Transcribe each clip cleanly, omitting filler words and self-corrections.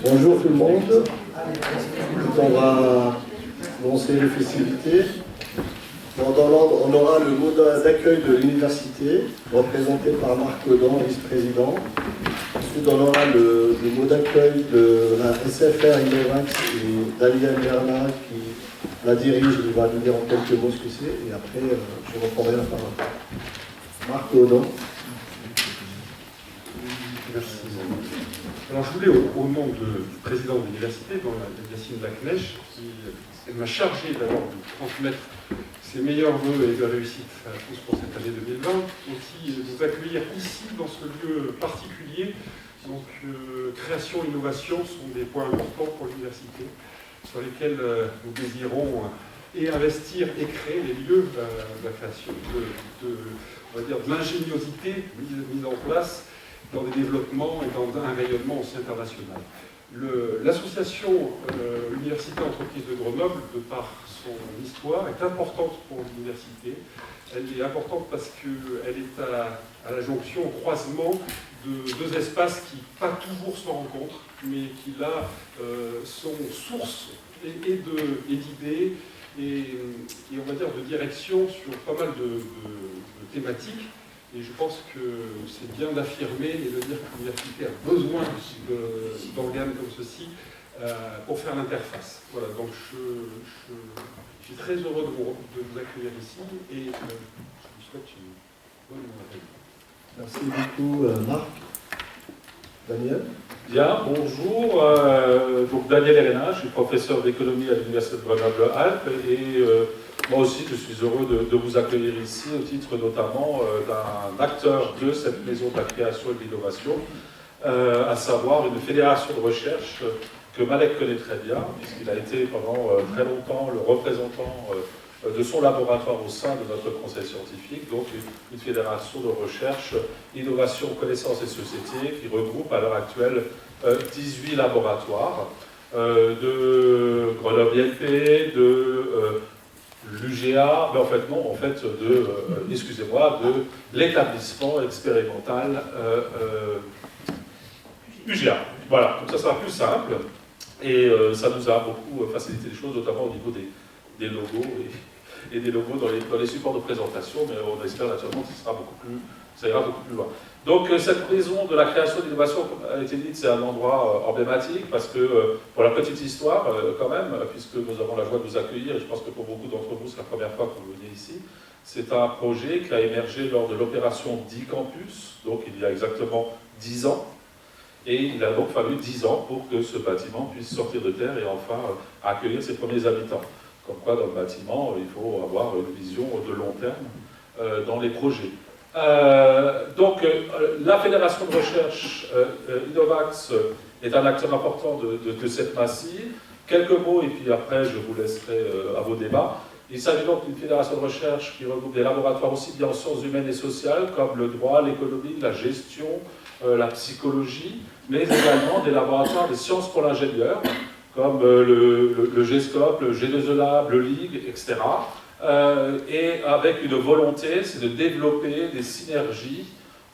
Bonjour tout le monde. On va lancer les festivités. Dans l'ordre, on aura le mot d'accueil de l'université, représenté par Marc Audin, vice-président. Ensuite, on aura le mot d'accueil de la SFR Innovax et Daniel Bernard qui la dirige. Il va nous dire en quelques mots ce que c'est. Et après, je reprendrai la parole. Marc Audin. Merci. Alors je voulais, au nom du président de l'université, Yacine Lacnèche, qui m'a chargé d'abord de transmettre ses meilleurs voeux et de réussite à tous pour cette année 2020, aussi vous accueillir ici, dans ce lieu particulier. Donc création, innovation sont des points importants pour l'université, sur lesquels nous désirons et investir et créer les lieux de la création, on va dire, de l'ingéniosité mise en place dans des développements et dans un rayonnement aussi international. L'association Université Entreprise de Grenoble, de par son histoire, est importante pour l'université. Elle est importante parce qu'elle est à la jonction, au croisement de deux espaces qui, pas toujours se rencontrent, mais qui là sont source et d'idées et on va dire de direction sur pas mal de thématiques. Et je pense que c'est bien d'affirmer et de dire que l'université a besoin d'organes comme ceci pour faire l'interface. Voilà, donc je suis très heureux de vous accueillir ici et je vous souhaite une bonne réunion. Merci beaucoup, Marc. Daniel. Bien, bonjour. Donc Daniel Héréna, je suis professeur d'économie à l'Université de Grenoble-Alpes et moi aussi je suis heureux de vous accueillir ici au titre notamment d'un acteur de cette maison de la création et de l'innovation, à savoir une fédération de recherche que Malek connaît très bien, puisqu'il a été pendant très longtemps le représentant de son laboratoire au sein de notre conseil scientifique, donc une fédération de recherche, innovation, connaissance et société qui regroupe à l'heure actuelle 18 laboratoires de Grenoble-INP, de l'UGA, mais en fait non, en fait excusez-moi, de l'établissement expérimental UGA. Voilà, donc ça sera plus simple et ça nous a beaucoup facilité les choses, notamment au niveau des logos et des logos dans les supports de présentation, mais on espère naturellement que ça ira beaucoup plus loin. Donc cette maison de la création et de l'innovation, comme a été dit, c'est un endroit emblématique parce que, pour la petite histoire quand même, puisque nous avons la joie de vous accueillir, et je pense que pour beaucoup d'entre vous c'est la première fois que vous venez ici, c'est un projet qui a émergé lors de l'opération 10 Campus, donc il y a exactement 10 ans, et il a donc fallu 10 ans pour que ce bâtiment puisse sortir de terre et enfin accueillir ses premiers habitants. Comme quoi, dans le bâtiment, il faut avoir une vision de long terme dans les projets. Donc, la Fédération de recherche Innovax est un acteur important de cette massif. Quelques mots, et puis après, je vous laisserai à vos débats. Il s'agit donc d'une fédération de recherche qui regroupe des laboratoires aussi bien en sciences humaines et sociales, comme le droit, l'économie, la gestion, la psychologie, mais également des laboratoires des sciences pour l'ingénieur, comme le GESCOP, le G2E Lab, le LIG, etc. Et avec une volonté, c'est de développer des synergies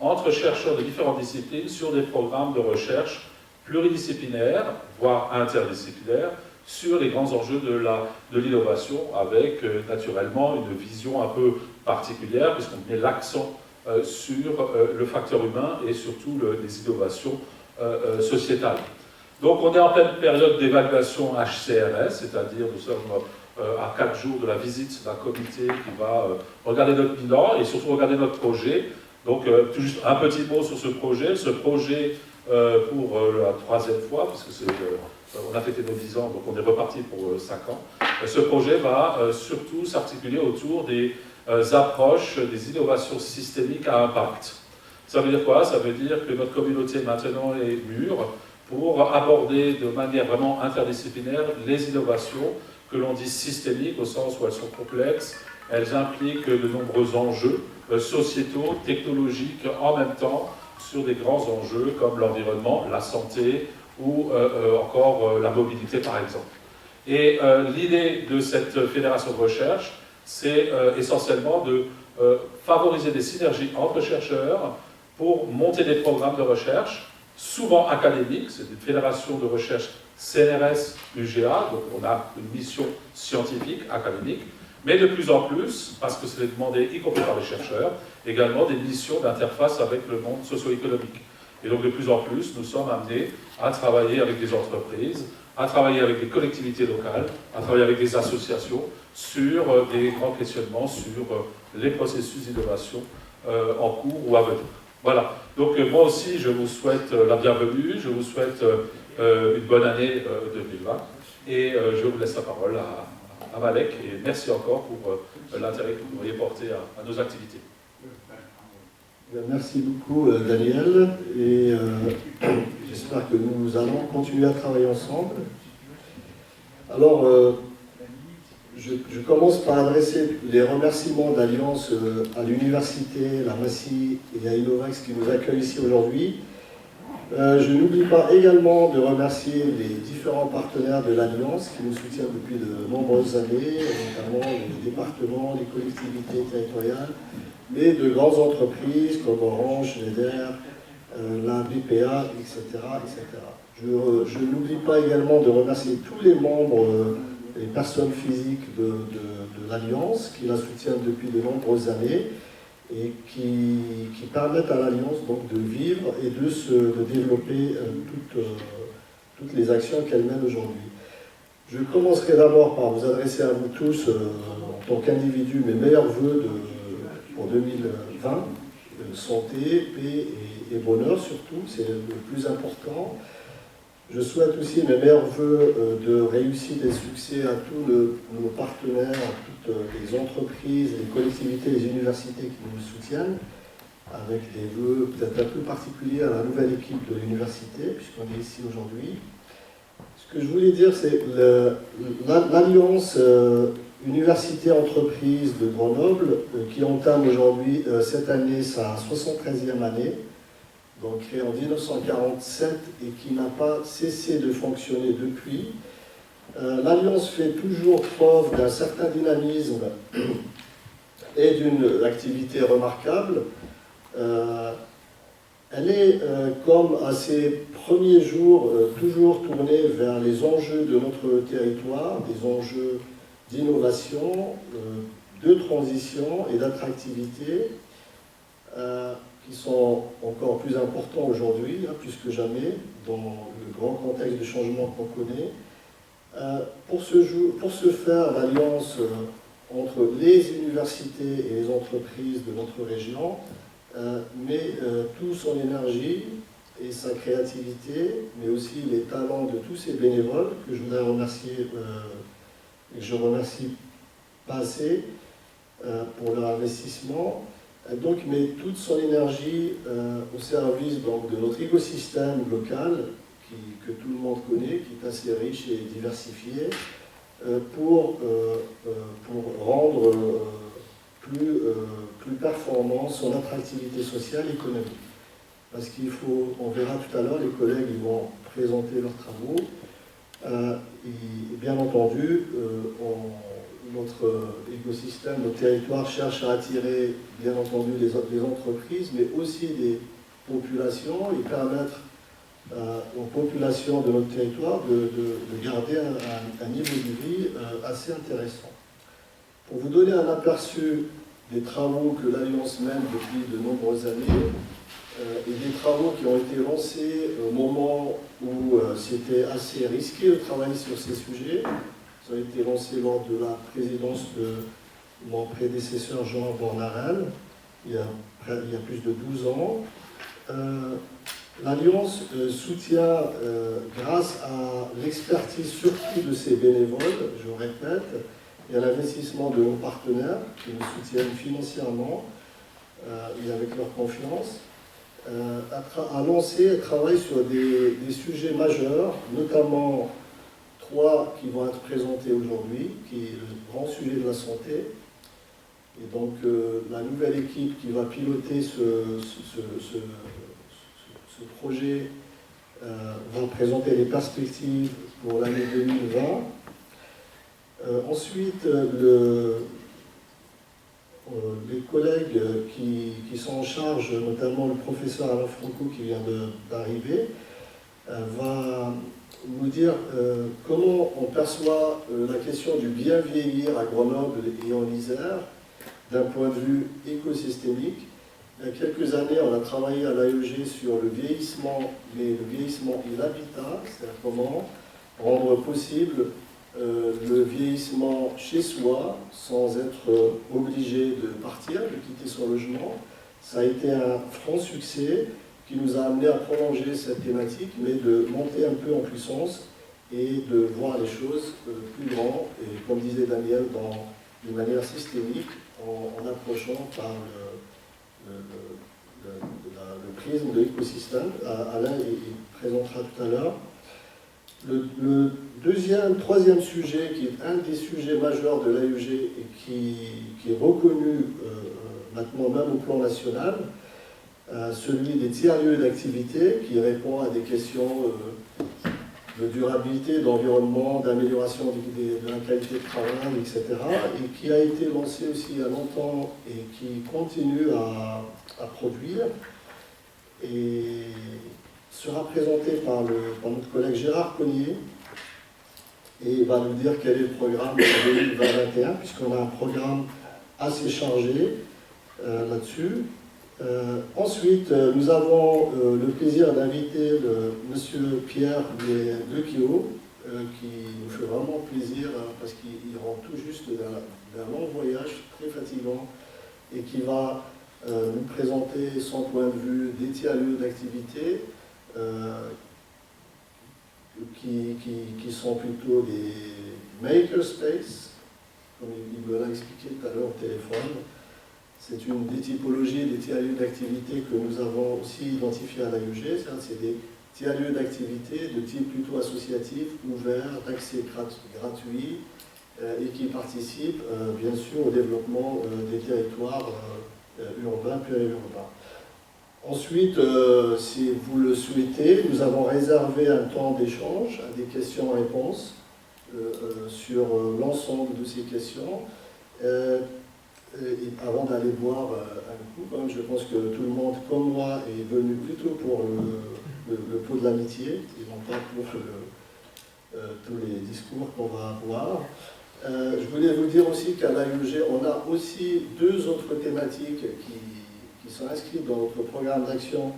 entre chercheurs de différentes disciplines sur des programmes de recherche pluridisciplinaires, voire interdisciplinaires, sur les grands enjeux de l'innovation, avec naturellement une vision un peu particulière, puisqu'on met l'accent sur le facteur humain et surtout les innovations sociétales. Donc on est en pleine période d'évaluation HCRS, c'est-à-dire nous sommes à 4 jours de la visite d'un comité qui va regarder notre bilan et surtout regarder notre projet. Donc juste un petit mot sur ce projet. Ce projet, pour la 3e fois, puisque on a fêté nos 10 ans, donc on est reparti pour 5 ans. Ce projet va surtout s'articuler autour des approches des innovations systémiques à impact. Ça veut dire quoi? Ça veut dire que notre communauté maintenant est mûre pour aborder de manière vraiment interdisciplinaire les innovations que l'on dit systémiques au sens où elles sont complexes, elles impliquent de nombreux enjeux sociétaux, technologiques en même temps sur des grands enjeux comme l'environnement, la santé ou encore la mobilité par exemple. Et l'idée de cette fédération de recherche, c'est essentiellement de favoriser des synergies entre chercheurs pour monter des programmes de recherche souvent académiques, c'est une fédération de recherche CNRS UGA, donc on a une mission scientifique, académique, mais de plus en plus, parce que c'est demandé, y compris par les chercheurs, également des missions d'interface avec le monde socio-économique. Et donc de plus en plus, nous sommes amenés à travailler avec des entreprises, à travailler avec des collectivités locales, à travailler avec des associations sur des grands questionnements sur les processus d'innovation en cours ou à venir. Voilà. Donc moi aussi, je vous souhaite la bienvenue, je vous souhaite une bonne année 2020 et je vous laisse la parole à Malek et merci encore pour l'intérêt que vous auriez porté à nos activités. Merci beaucoup Daniel et j'espère que nous allons continuer à travailler ensemble. Alors, je commence par adresser les remerciements d'Alliance à l'Université, la Massy et à Innovax qui nous accueillent ici aujourd'hui. Je n'oublie pas également de remercier les différents partenaires de l'Alliance qui nous soutiennent depuis de nombreuses années, notamment les départements, les collectivités territoriales, mais de grandes entreprises comme Orange, Schneider, la BPA, etc. etc. Je n'oublie pas également de remercier tous les membres, les personnes physiques de l'Alliance qui la soutiennent depuis de nombreuses années et qui permettent à l'Alliance donc de vivre et de développer toutes les actions qu'elle mène aujourd'hui. Je commencerai d'abord par vous adresser à vous tous, en tant qu'individu, mes meilleurs vœux pour 2020, santé, paix et bonheur surtout, c'est le plus important. Je souhaite aussi mes meilleurs vœux de réussite et succès à tous nos partenaires, à toutes les entreprises, les collectivités, les universités qui nous soutiennent, avec des vœux peut-être un peu particuliers à la nouvelle équipe de l'université, puisqu'on est ici aujourd'hui. Ce que je voulais dire, c'est l'Alliance Université-Entreprise de Grenoble, qui entame aujourd'hui, cette année, sa 73e année, donc créée en 1947 et qui n'a pas cessé de fonctionner depuis. L'Alliance fait toujours preuve d'un certain dynamisme et d'une activité remarquable. Elle est, comme à ses premiers jours, toujours tournée vers les enjeux de notre territoire, des enjeux d'innovation, de transition et d'attractivité, qui sont encore plus importants aujourd'hui, plus que jamais, dans le grand contexte de changement qu'on connaît. Pour ce faire, l'alliance entre les universités et les entreprises de notre région met toute son énergie et sa créativité, mais aussi les talents de tous ces bénévoles que je voudrais remercier et que je remercie pas assez pour leur investissement. Donc, met toute son énergie au service donc, de notre écosystème local, que tout le monde connaît, qui est assez riche et diversifié, pour rendre plus performant son attractivité sociale et économique. Parce qu'il faut, on verra tout à l'heure, les collègues ils vont présenter leurs travaux. Et bien entendu, notre écosystème, notre territoire cherche à attirer, bien entendu, les entreprises, mais aussi les populations et permettre aux populations de notre territoire de garder un niveau de vie assez intéressant. Pour vous donner un aperçu des travaux que l'Alliance mène depuis de nombreuses années, et des travaux qui ont été lancés au moment où c'était assez risqué de travailler sur ces sujets. Ça a été lancé lors de la présidence de mon prédécesseur Jean Bornarel, il y a plus de 12 ans. L'Alliance soutient, grâce à l'expertise surtout de ses bénévoles, je répète, et à l'investissement de nos partenaires qui nous soutiennent financièrement et avec leur confiance, a lancé et travaille sur des sujets majeurs, notamment 3 qui vont être présentés aujourd'hui, qui est le grand sujet de la santé. Et donc la nouvelle équipe qui va piloter ce projet va présenter les perspectives pour l'année 2020. Ensuite, les collègues qui sont en charge, notamment le professeur Alain Franco qui vient d'arriver, va nous dire comment on perçoit la question du bien vieillir à Grenoble et en Isère d'un point de vue écosystémique. Il y a quelques années, on a travaillé à l'AEG sur le vieillissement, mais le vieillissement et l'habitat, c'est-à-dire comment rendre possible le vieillissement chez soi sans être obligé de partir, de quitter son logement. Ça a été un franc succès qui nous a amené à prolonger cette thématique, mais de monter un peu en puissance et de voir les choses plus grand, et comme disait Daniel, d'une manière systémique, en approchant par le prisme de l'écosystème. Alain il présentera tout à l'heure. Le troisième sujet, qui est un des sujets majeurs de l'AEG et qui est reconnu maintenant même au plan national, celui des tiers-lieux d'activité, qui répond à des questions de durabilité, d'environnement, d'amélioration de la qualité de travail, etc. Et qui a été lancé aussi il y a longtemps et qui continue à produire. Et sera présenté par notre collègue Gérard Cognier, et il va nous dire quel est le programme de 2021, puisqu'on a un programme assez chargé là-dessus. Ensuite, nous avons le plaisir d'inviter monsieur Pierre Lequillot, qui nous fait vraiment plaisir parce qu'il rentre tout juste d'un long voyage très fatigant et qui va nous présenter son point de vue des tiers-lieux d'activité qui sont plutôt des makerspace, comme il me l'a expliqué tout à l'heure au téléphone. C'est une des typologies des tiers-lieux d'activité que nous avons aussi identifié à l'AEG. C'est des tiers-lieux d'activité de type plutôt associatif, ouvert, d'accès gratuit, et qui participent bien sûr au développement des territoires urbains, périurbains. Ensuite, si vous le souhaitez, nous avons réservé un temps d'échange, des questions-réponses sur l'ensemble de ces questions. Et avant d'aller boire un coup, je pense que tout le monde, comme moi, est venu plutôt pour le pot de l'amitié, et non pas pour tous les discours qu'on va avoir. Je voulais vous dire aussi qu'à l'AEG, on a aussi deux autres thématiques qui sont inscrites dans notre programme d'action,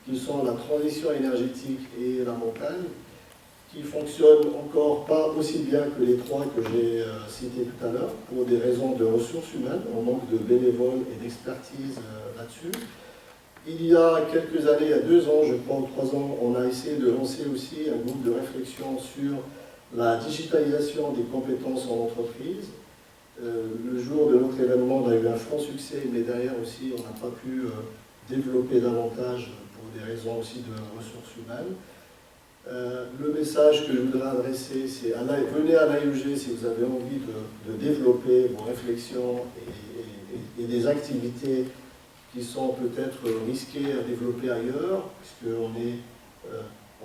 qui sont la transition énergétique et la montagne, qui fonctionnent encore pas aussi bien que les trois que j'ai cités tout à l'heure, pour des raisons de ressources humaines, on manque de bénévoles et d'expertise là-dessus. Il y a quelques années, il y a 2 ans, je crois, ou 3 ans, on a essayé de lancer aussi un groupe de réflexion sur la digitalisation des compétences en entreprise. Le jour de notre événement, on a eu un franc succès, mais derrière aussi, on n'a pas pu développer davantage pour des raisons aussi de ressources humaines. Le message que je voudrais adresser, c'est venez à l'AEG si vous avez envie de développer vos réflexions et des activités qui sont peut-être risquées à développer ailleurs, puisqu'on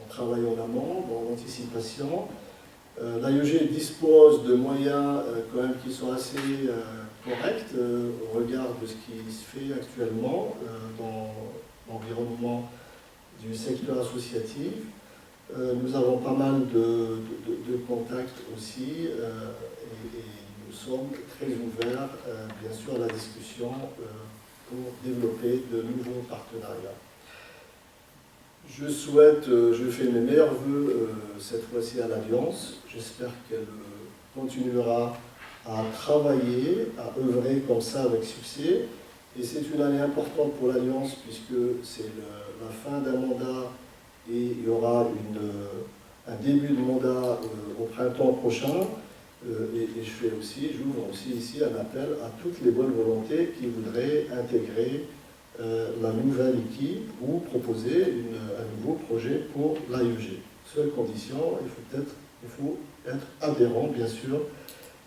travaille en amont, dans l'anticipation. L'AEG dispose de moyens quand même qui sont assez corrects au regard de ce qui se fait actuellement dans l'environnement du secteur associatif. Nous avons pas mal de contacts aussi et nous sommes très ouverts, bien sûr, à la discussion pour développer de nouveaux partenariats. Je fais mes meilleurs voeux cette fois-ci à l'Alliance. J'espère qu'elle continuera à travailler, à œuvrer comme ça avec succès. Et c'est une année importante pour l'Alliance puisque c'est la fin d'un mandat et il y aura un début de mandat au printemps prochain. Et j'ouvre aussi ici un appel à toutes les bonnes volontés qui voudraient intégrer la nouvelle équipe ou proposer un nouveau projet pour l'AEG. Seule condition, il faut être adhérent, bien sûr,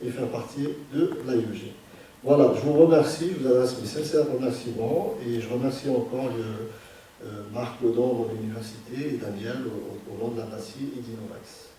et faire partie de l'AEG. Voilà, je vous remercie, je vous adresse mes sincères remerciements, et je remercie encore Marc Lodon de l'université et Daniel au nom de la NACI et d'Innovax.